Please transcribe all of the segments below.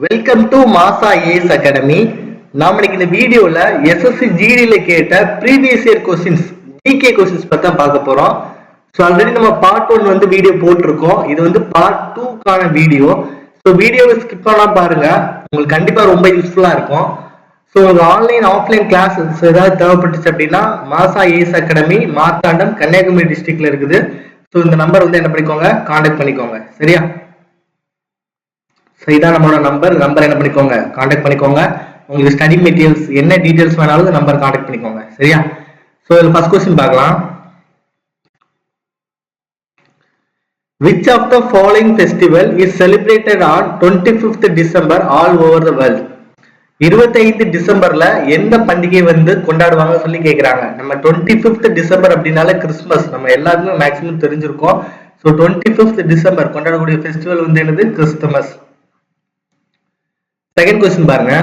Welcome to மாசா ace academy. நாம இன்னைக்கு இந்த வீடியோல எஸ்எஸ்சி ஜிடில கேட்ட previous year questions GK questions பத்தி தான் பார்க்க போறோம். ஸோ ஆல்ரெடி நம்ம பார்ட் 1 வந்து வீடியோ போட்டிருக்கோம். இது வந்து பார்ட் 2க்கான வீடியோ. ஸோ வீடியோவை ஸ்கிப் பண்ணலாம் பாருங்க, உங்களுக்கு கண்டிப்பா ரொம்ப யூஸ்ஃபுல்லா இருக்கும். ஸோ உங்களுக்கு ஆன்லைன் ஆஃப்லைன் கிளாஸஸ் ஏதாவது தேவைப்பட்டுச்சு அப்படின்னா மாசா ஏஸ் அகாடமி மார்த்தாண்டம் கன்னியாகுமரி டிஸ்ட்ரிக்ட்ல இருக்குது. ஸோ இந்த நம்பர் வந்து என்ன பண்ணிக்கோங்க, கான்டாக்ட் பண்ணிக்கோங்க. சரியா? இதான் நம்மளோட நம்பர் என்ன பண்ணிக்கோங்க, கான்டாக்ட் பண்ணிக்கோங்க. உங்களுக்கு ஸ்டடி மெட்டீரியல்ஸ் என்ன டீடைல்ஸ் வேணாலும் நம்பர் கான்டாக்ட் பண்ணிக்கோங்க. சரியா? சோ இதுல ஃபர்ஸ்ட் क्वेश्चन பார்க்கலாம். Which of the following festival is celebrated on 25th December all over the world? 25 டிசம்பர்ல எந்த பண்டிகை வந்து கொண்டாடுவாங்க சொல்லி கேக்குறாங்க. நம்ம 25th டிசம்பர் அப்படினால கிறிஸ்மஸ் நம்ம எல்லாருக்குமே மேக்ஸிமம் தெரிஞ்சிருக்கும். சோ 25th டிசம்பர் கொண்டாடக்கூடிய ஃபெஸ்டிவல் வந்து என்னது, கிறிஸ்துமஸ். செகண்ட் क्वेश्चन பாருங்க.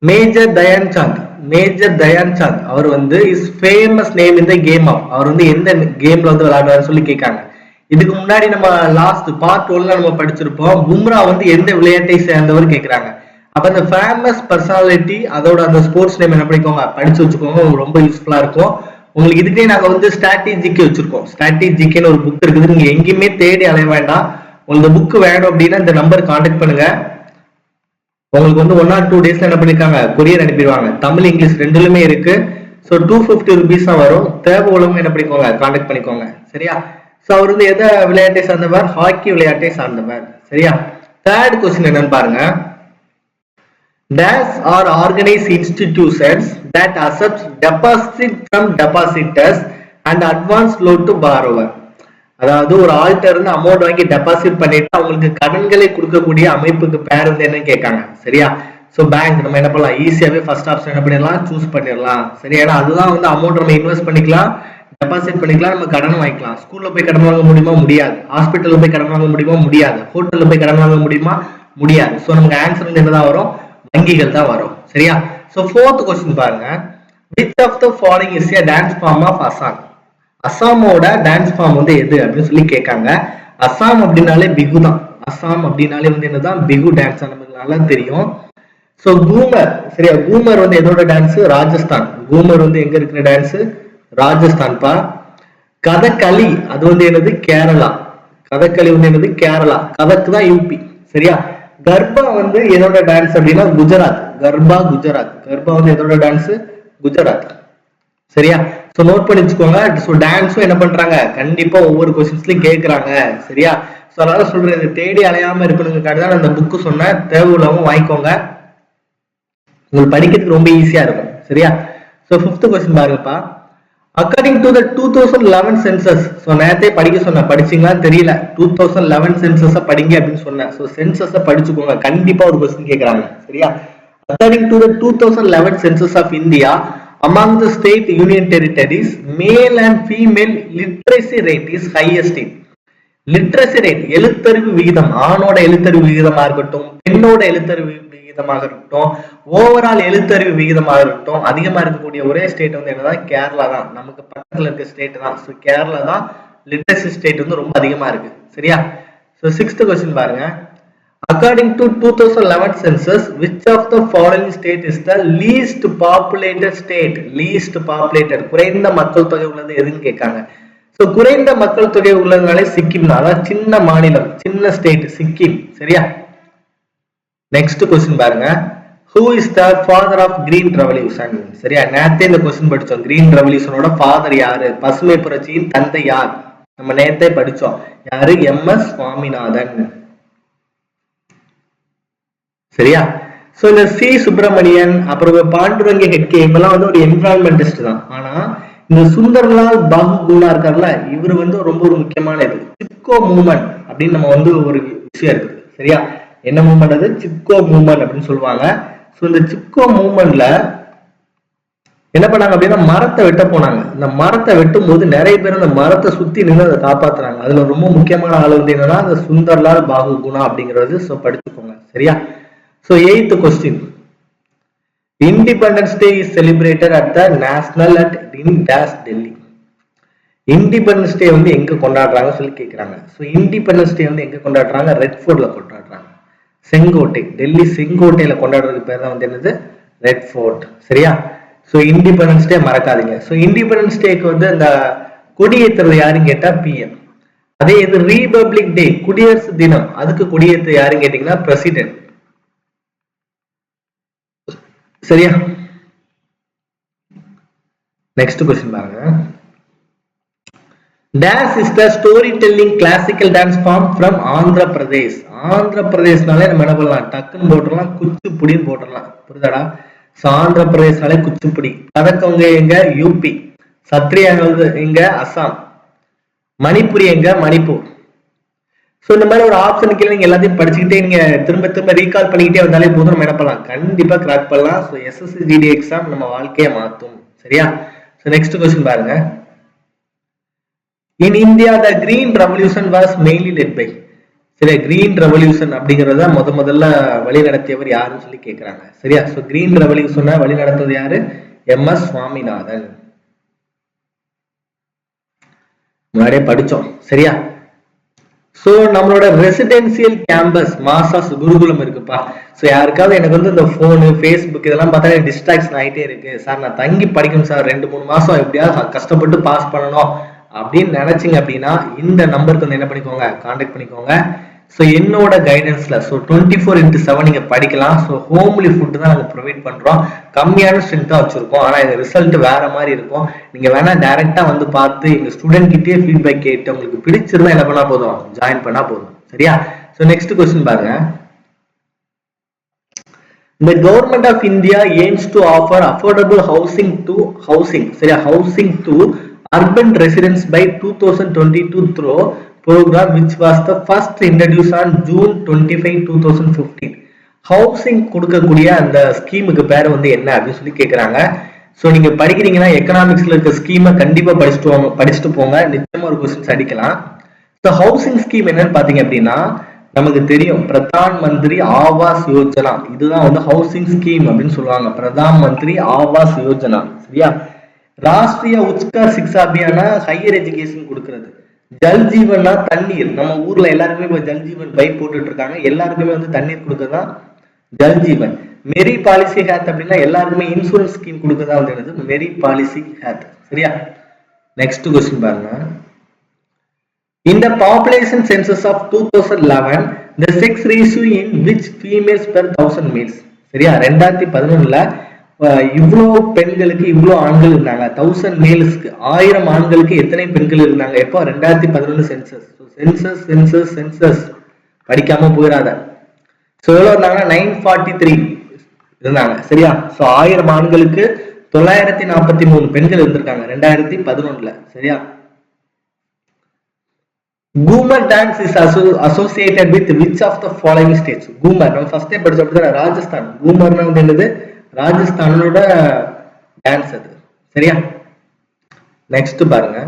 மேஜர் தயான் சாந்த் அவர் வந்து is famous name in the game of, அவர் வந்து எந்த கேம்ல வந்து விளையாடுவாரு சொல்லி கேட்காங்க. இதுக்கு முன்னாடி நம்ம லாஸ்ட் பார்ட் 1ல நம்ம படிச்சிருப்போம், பும்ரா வந்து எந்த விளையாட்டை சேர்ந்தவர் கேக்குறாங்க. அப்ப அந்த ஃபேமஸ் பர்சனாலிட்டி அதோட அந்த ஸ்போர்ட்ஸ் நேம் என்ன பண்ணிக்கோங்க, படிச்சு வச்சுக்கோங்க, ரொம்ப யூஸ்ஃபுல்லா இருக்கும் உங்களுக்கு. இதுக்கே நாங்க வந்து ஸ்ட்ராட்டஜிக்கு வச்சிருக்கோம். ஸ்ட்ராட்டஜிக்குன்னு ஒரு புக் இருக்குது, நீங்க எங்கேயுமே தேடி அலைய வேண்டாம். உங்களுக்கு புக் வேணும் அப்படின்னா இந்த நம்பர் கான்டாக்ட் பண்ணுங்க. உங்களுக்கு வந்து 1 or 2 டேஸ்ல என்ன பண்ணிருக்காங்க, கொரியர் அனுப்பிடுவாங்க. தமிழ் இங்கிலீஷ் ரெண்டுலுமே இருக்கு. ஸோ 250 rupees தான் வரும். தேவை உள்ளவங்க என்ன பண்ணிக்கோங்க, கான்டாக்ட் பண்ணிக்கோங்க. சரியா? ஸோ அவர் வந்து எதை விளையாட்டை சார்ந்தவர், ஹாக்கி விளையாட்டை சார்ந்தவர். சரியா? தேர்ட் क्वेश्चन என்னன்னு பாருங்க. Dash are organized institutions that accept deposit from depositors and advance loan to borrower. அதாவது ஒரு ஆள்கிட்ட இருந்து அமௌண்ட் வாங்கி டெபாசிட் பண்ணிட்டு அவங்களுக்கு கடன்களை கொடுக்கக்கூடிய அமைப்புக்கு பேர் வந்து என்ன கேட்காங்க. சரியா? சோ பேங்க் நம்ம என்ன பண்ணலாம், ஈஸியாவே ஃபர்ஸ்ட் ஆப்ஷன் என்ன பண்ணிடலாம், சூஸ் பண்ணிடலாம். சரி, ஏன்னா அதுதான் வந்து அமௌண்ட் நம்ம இன்வெஸ்ட் பண்ணிக்கலாம், டெபாசிட் பண்ணிக்கலாம், நம்ம கடன் வாங்கிக்கலாம். ஸ்கூல்ல போய் கடன் வாங்க முடியுமா, முடியாது. ஹாஸ்பிட்டல்ல போய் கடன் வாங்க முடியுமா, முடியாது. ஹோட்டல்ல போய் கடன் வாங்க முடியுமா, முடியாது. சோ நமக்கு ஆன்சர் வந்து என்னதான் வரும், வங்கிகள் தான் வரும். சரியா? சோ ஃபோர்த் क्वेश्चन பாருங்க. which of the following is a dance form of Assam? அசாமோட டான்ஸ் ஃபார்ம் வந்து எது அப்படின்னு சொல்லி கேட்காங்க. அசாம் அப்படின்னாலே பிகு தான். அசாம் அப்படின்னாலே வந்து என்னதான், பிகு டான்ஸ் நமக்கு நல்லா தெரியும். சோ கூமர், சரியா? கூமர் வந்து எதோட டான்ஸ், ராஜஸ்தான். கூமர் வந்து எங்க இருக்கிற டான்ஸ், ராஜஸ்தான் பா. கதகளி அது வந்து என்னது, கேரளா. கதகளி வந்து என்னது, கேரளா. கதக்கு தான் யூபி. சரியா? கர்பா வந்து எதோட டான்ஸ் அப்படின்னா குஜராத். கர்பா குஜராத். கர்பா வந்து எதோட டான்ஸ், குஜராத். சரியா? சோ நோட் பண்ணி வச்சுக்கோங்க. சோ டான்ஸும் என்ன பண்றாங்க, கண்டிப்பா ஒவ்வொரு क्वेश्चंसலயும் கேக்குறாங்க. சரியா? சோ அதனால சொல்றது தேடி அலையாம இருக்கணும்ங்கறதுக்காக தான் அந்த புக் சொன்னேன். தேவை உள்ளவங்க வாங்கிக்கோங்க, உங்களுக்கு படிக்கிறதுக்கு ரொம்ப ஈஸியா இருக்கும். சரியா? சோ 5th क्वेश्चन பாருங்கப்பா. According to the 2011 census. சோ நேத்தே படிக்க சொன்னேன், படிச்சீங்களா தெரியல. 2011 சென்சஸ படிங்க அப்படின்னு சொன்னேன். சோ சென்சஸ படிச்சுக்கோங்க, கண்டிப்பா ஒரு क्वेश्चन கேக்குறாங்க. சரியா? According to the 2011 census of India, among the state union territories, male and female literacy rate is highest in. literacy rate, எழுத்தறிவு விகிதம், ஆணோட எழுத்தறிவு விகிதமா இருக்கட்டும், பெண்ணோட எழுத்தறிவு விகிதமாக இருக்கட்டும், ஓவரால் எழுத்தறிவு விகிதமாக இருக்கட்டும், அதிகமா இருக்கக்கூடிய ஒரே ஸ்டேட் வந்து என்னதான், கேரளா தான். நமக்கு பக்கத்துல இருக்க ஸ்டேட் தான். ஸோ கேரளா தான் லிட்ரஸி ஸ்டேட் வந்து ரொம்ப அதிகமா இருக்கு. சரியா? ஸோ 6th क्वेश्चन பாருங்க. According to 2011 census, which of the following state is the least populated state? least populated, குறைந்த மக்கள் தொகை உள்ளது எதுன்னு கேட்காங்க. சோ குறைந்த மக்கள் தொகை உள்ளதுனாலே சிக்கிம் தான். அதாவது சின்ன மாநிலம், சின்ன ஸ்டேட் சிக்கிம். சரியா? நெக்ஸ்ட் क्वेश्चन பாருங்க. Who is the father of green revolution? சரியா? நேத்தே இந்த क्वेश्चन படிச்சோம். green revolutionோட ஃபாதர் யாரு, பசுமை புரட்சியின் தந்தை யார், நம்ம நேத்தே படிச்சோம். யாரு, எம்.எஸ். சுவாமிநாதன். சரியா? சோ இந்த சி சுப்பிரமணியன், அப்புறம் பாண்டுரங்க ஹெட்கே, இவெல்லாம் வந்து ஒரு என்விரான்மெண்டிஸ்ட் தான். ஆனா இந்த சுந்தர்லால் பாகுகுணா இருக்கார்ல, இவர் வந்து ரொம்ப ஒரு முக்கியமான இது சிப்கோ மூவ்மெண்ட் அப்படின்னு நம்ம வந்து ஒரு விஷயம் இருக்குது. சரியா? என்ன மூவ்மெண்ட் அது, சிப்கோ மூவ்மெண்ட் அப்படின்னு சொல்லுவாங்க. சோ இந்த சிப்கோ மூவ்மெண்ட்ல என்ன பண்ணாங்க அப்படின்னா மரத்தை வெட்ட போனாங்க. இந்த மரத்தை வெட்டும் போது நிறைய பேர் அந்த மரத்தை சுத்தி நின்று அதை காப்பாத்துறாங்க. அதுல ரொம்ப முக்கியமான ஆள் வந்து என்னன்னா அந்த சுந்தர்லால் பாகுகுணா அப்படிங்கிறது. சோ படிச்சுக்கோங்க. சரியா? So 8th question. Independence Day is celebrated at the national at in dash Delhi. Independence Day வந்து எங்க கொண்டாடுறாங்க சொல்லி கேக்குறாங்க. So Independence Day வந்து எங்க கொண்டாடுறாங்க, ரெட் ஃபோர்ட்ல கொண்டாடுறாங்க. செங்கோட்டை, டெல்லி செங்கோட்டையில கொண்டாடுறதுக்கு பேர் தான் வந்து என்னது, ரெட் ஃபோர்ட். சரியா? ஸோ இண்டிபெண்டன்ஸ் டே மறக்காதீங்க. ஸோ இண்டிபெண்டன்ஸ் டேக்கு வந்து அந்த கொடியேற்றுறது யாருன்னு கேட்டா பிஎம். அதே இது ரிபப்ளிக் டே, குடியரசு தினம், அதுக்கு கொடியேற்ற யாருன்னு கேட்டீங்கன்னா பிரசிடென்ட். சரியா? நெக்ஸ்ட் கொஸ்டின் பாருங்க. Dash is the storytelling classical dance form from Andhra Pradesh. Andhra பிரதேஷ்னாலே நம்ம என்ன பண்ணலாம், டக்குன்னு போட்டுடலாம், குச்சிப்புடின்னு போட்டுடலாம். புரியுதாடா? ஸோ ஆந்திர பிரதேஷ்னாலே குச்சிப்புடி. கதக்கவங்க எங்க, யூபி. சத்ரியா எங்க, அசாம். மணிப்புரி எங்க, மணிப்பூர். ஸோ இந்த மாதிரி ஒரு ஆப்ஷன் கீழே நீங்க எல்லாத்தையும் படிச்சுக்கிட்டே நீங்க திரும்ப திரும்ப ரீகால் பண்ணிக்கிட்டே வந்தாலே போதும், நம்ம என்ன பண்ணலாம், கண்டிப்பா கிராக் பண்ணலாம். ஸோ எஸ்எஸ்சி ஜிடி எக்ஸாம் நம்ம வாழ்க்கையை மாற்றும். சரியா? ஸோ நெக்ஸ்ட் கொஸ்டின் பாருங்க. In India, the Green Revolution was mainly led by. சரியா? கிரீன் ரெவல்யூஷன் அப்படிங்கறத முதல்ல வழி நடத்தியவர் யாருன்னு சொல்லி கேட்கிறாங்க. சரியா? சோ கிரீன் ரெவல்யூஷனை வழி நடத்தது யாரு? எம்.எஸ். சுவாமிநாதன். முன்னாடியே படிச்சோம். சரியா? சோ நம்மளோட ரெசிடென்சியல் கேம்பஸ் மாசாஸ் குருகுலம் இருக்குப்பா. சோ யாருக்காவது எனக்கு வந்து இந்த போனு, ஃபேஸ்புக் இதெல்லாம் பார்த்தா டிஸ்ட்ராக்ஷன் ஆகிட்டே இருக்கு சார், நான் தங்கி படிக்கணும் சார், 2-3 மாசம் எப்படியாவது கஷ்டப்பட்டு பாஸ் பண்ணணும் அப்படின்னு நினைச்சீங்க அப்படின்னா இந்த நம்பருக்கு வந்து என்ன பண்ணிக்கோங்க, கான்டாக்ட் பண்ணிக்கோங்க. ஸோ என்னோட கைடன்ஸ்ல ஸோ 24/7 நீங்க படிக்கலாம். ஸோ ஹோம்லி ஃபுட் தான் நாங்கள் ப்ரொவைட் பண்றோம். கம்மியான ஸ்ட்ரென்த்தா வச்சிருக்கோம், ஆனா இந்த ரிசல்ட் வேற மாதிரி இருக்கும். நீங்க வேணா டைரக்டா வந்து பார்த்து எங்க ஸ்டூடெண்ட் கிட்டே ஃபீட்பேக் கேட்டு உங்களுக்கு பிடிச்சிருந்தா என்ன பண்ணா போதும், ஜாயின் பண்ணா போதும். சரியா? ஸோ நெக்ஸ்ட் கொஸ்டின் பாருங்க. The government of India aims to offer affordable housing சரியா, housing to urban residents by 2022 through program which was the first introduced on June 25, 2015. Housing கொடுக்கக்கூடிய அந்த ஸ்கீமுக்கு பேர் வந்து என்ன அப்படின்னு சொல்லி கேட்குறாங்க. ஸோ நீங்க படிக்கிறீங்கன்னா எக்கனாமிக்ஸ்ல இருக்க ஸ்கீமை கண்டிப்பா படிச்சுட்டு போங்க, நிச்சயமா ஒரு கொஸ்டின்ஸ் அடிக்கலாம். ஸோ ஹவுசிங் ஸ்கீம் என்னன்னு பாத்தீங்க அப்படின்னா நமக்கு தெரியும், பிரதான் மந்திரி ஆவாஸ் யோஜனா, இதுதான் வந்து ஹவுசிங் ஸ்கீம் அப்படின்னு சொல்லுவாங்க. பிரதான் மந்திரி ஆவாஸ் யோஜனா. சரியா? ராஷ்டிரிய உத்கர் சிக்ஷா அபியானா ஹையர் எஜுகேஷன் கொடுக்கிறது. ஜல் ஜீவனா தண்ணீர், நம்ம ஊர்ல எல்லாருக்குமே இப்ப ஜல் ஜீவன் பைப் போட்டுட்டு இருக்காங்க, எல்லாருக்குமே வந்து தண்ணீர் கொடுக்கறதான் ஜல் ஜீவன். மெரி பாலிசி ஹேத் அப்படின்னா எல்லாருக்குமே இன்சூரன்ஸ் ஸ்கீம் கொடுக்கறதா வந்து மெரி பாலிசி ஹேத். சரியா? நெக்ஸ்ட் கொஸ்டின் பாருங்க. In the population census of 2011, the sex ratio in which females per 1000 males. சரியா? 2011ல இவ்வளோ பெண்களுக்கு இவ்வளோ ஆண்கள் இருந்தாங்க. 1000 மேல்ஸ்க்கு 1000 ஆண்களுக்கு எத்தனை பெண்கள் இருந்தாங்க? எப்போ? 2011 சென்சஸ். சென்சஸ் படிக்காம போயிடாத. ஸோ எவ்வளோ இருந்தாங்கன்னா 943 இருந்தாங்க. சரியா? ஸோ 1000 ஆண்களுக்கு 943 பெண்கள் இருந்திருக்காங்க 2011ல. சரியா? Ghoomar dance is associated with which of the following states? Ghoomar நம்ம ஃபர்ஸ்டே படிச்சோம், ராஜஸ்தான். கூமர்னா வந்து என்னது? ராஜஸ்தானோட டான்ஸ் அது. சரியா? நெக்ஸ்ட் பாருங்க.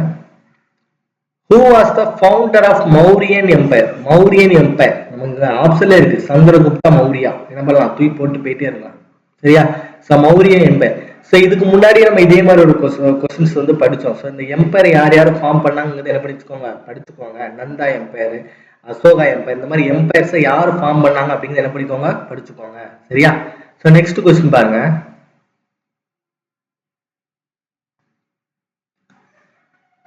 Who was the founder of Mauryan Empire? Mauryan empire நமக்கு ஆப்ஷன்ல இருக்கு, சந்திரகுப்தா மௌரியா. என்ன பண்ணலாம், தூக்கி போட்டு போயிட்டே இருக்கலாம். சரியா? So Mauryan empire. ஸோ இதுக்கு முன்னாடி நம்ம இதே மாதிரி ஒரு கொஸ்டின்ஸ் வந்து படிச்சோம். ஸோ இந்த எம்பையர் யார் ஃபார்ம் பண்ணாங்கிறது என்ன படிச்சுக்கோங்க. நந்தா எம்பையர், அசோகா எம்பையர், இந்த மாதிரி எம்பையர்ஸை யார் ஃபார்ம் பண்ணாங்க அப்படிங்கிறது என்ன பண்ணிக்கோங்க, படிச்சுக்கோங்க. சரியா? ஸோ நெக்ஸ்ட் கொஸ்டின் பாருங்க.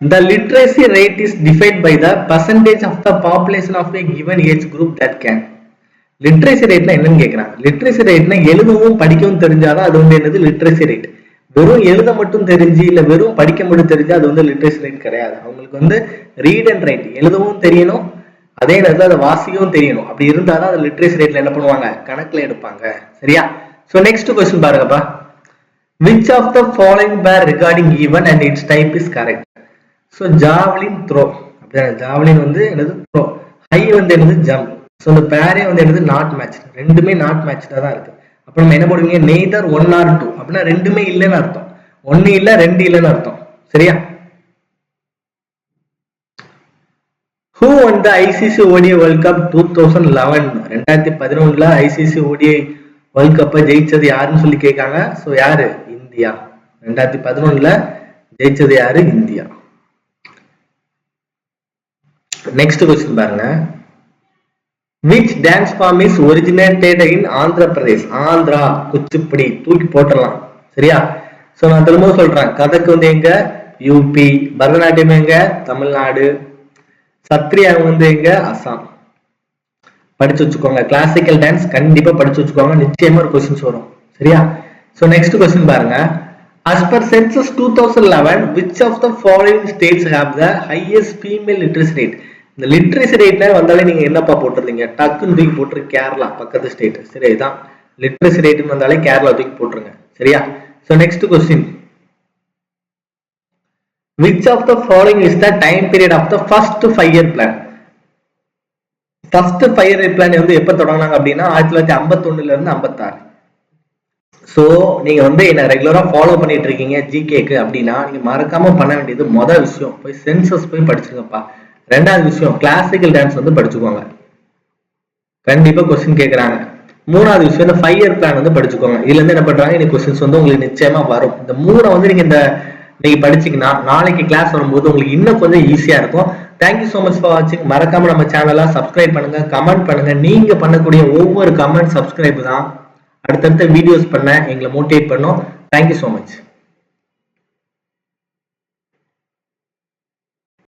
The literacy rate is defined by the percentage of the population of a given age group that can. Literacy ரேட்னா என்னன்னு கேட்கிறாங்க. லிட்ரேசி ரேட்னா எழுதவும் படிக்கவும் தெரிஞ்சாதான் அது வந்து என்னது, லிட்ரேசி ரேட். வெறும் எழுத மட்டும் தெரிஞ்சு இல்ல வெறும் படிக்க மட்டும் தெரிஞ்சா அது வந்து லிட்ரேசி ரேட் கிடையாது. அவங்களுக்கு வந்து ரீட் அண்ட் ரைட் எழுதவும் தெரியணும், அதே நேரத்தில் அதை வாசிக்கவும் தெரியணும். அப்படி இருந்தாதான் அது லிட்ரேசி ரேட்ல என்ன பண்ணுவாங்க, கணக்குல எடுப்பாங்க. சரியா? ஸோ நெக்ஸ்ட் கொஸ்டின் பாருங்கப்பா. Which of the following were regarding even and its type is correct? So javelin throw அப்படின்னா ஜாவ்லின் வந்து என்னது த்ரோ, ஹை வந்து என்னது ஜம்ப். ஸோ இந்த பேரே வந்து என்னது நாட் மேட்ச், ரெண்டுமே நாட் மேட்ச்டா தான் இருக்கு. அப்ப நம்ம என்ன போடுவீங்க, நெய்தர் 1 or 2 அப்படின்னா ரெண்டுமே இல்லைன்னு அர்த்தம், 1 இல்ல 2 இல்லைன்னு அர்த்தம். சரியா? Who won the ICC ODI World Cup 2011? 2011ல ICC ODI world கப்பை ஜெயிச்சது யாருன்னு சொல்லி கேட்காங்க. ஸோ யாரு, இந்தியா. 2011ல ஜெயிச்சது யாரு, இந்தியா. நெக்ஸ்ட் கொஸ்டின் பாருங்க. which dance form is originated in Andhra Pradesh? Andhra Kuchipudi தூக்கி போட்டுடலாம். சரியா? சோ நான் திரும்ப சொல்றேன். கதக்கு வந்து எங்க? யூபி. பரதநாட்டியம் எங்க? தமிழ்நாடு. சத்ரியா வந்து எங்க? அசாம். படிச்சு வச்சுக்கோங்க. கிளாசிக்கல் டான்ஸ் கண்டிப்பா படிச்சு வச்சுக்கோங்க. நிச்சயமா ஒரு கொஸ்டின்ஸ் வரும். சரியா? சோ நெக்ஸ்ட் கொஸ்டின் பாருங்க. As per census 2011, which of the following states have the highest female literacy rate? இந்த லிட்ரஸி ரேட்ல வந்தாலே நீங்க என்னப்பா போட்டுருந்தீங்க? டக்குன்னு தூக்கி போட்டுரு கேரளா பக்கத்து ஸ்டேட். சரி, இதான் லிட்ரஸி ரேட்னு வந்தாலே கேரளா தூக்கி போட்டுருங்க. சரியா? So next question. Which of the following is the time period of the first 5-year plan? First 5-year plan வந்து எப்ப தொடங்கினாங்க அப்படின்னா 1951 இருந்து 56. சோ நீங்க வந்து என்ன ரெகுலரா ஃபாலோ பண்ணிட்டு இருக்கீங்க ஜிகேக்கு அப்படின்னா நீங்க மறக்காம பண்ண வேண்டியது முதல் விஷயம் போய் சென்சஸ் போய் படிச்சுங்கப்பா. ரெண்டாவது விஷயம் கிளாசிக்கல் டான்ஸ் வந்து படிச்சுக்கோங்க, கண்டிப்பா கொஸ்டின் கேட்கறாங்க. மூணாவது விஷயம் இந்த 5-year plan வந்து படிச்சுக்கோங்க. இதுல இருந்து என்ன பண்றாங்க, இந்த கொஸ்டின்ஸ் வந்து உங்களுக்கு நிச்சயமா வரும். இந்த மூணை வந்து நீங்க படிச்சீங்கன்னா நாளைக்கு கிளாஸ் வரும்போது உங்களுக்கு இன்னும் கொஞ்சம் ஈஸியா இருக்கும். தேங்க்யூ சோ மச் ஃபார் வாட்சிங். மறக்காம நம்ம சேனலை சப்ஸ்கிரைப் பண்ணுங்க, கமெண்ட் பண்ணுங்க. நீங்க பண்ணக்கூடிய ஒவ்வொரு கமெண்ட் சப்ஸ்கிரைப் தான் அடுத்தடுத்த வீடியோஸ் பண்ண எங்களை மோட்டிவேட் பண்ணும். Thank you so much.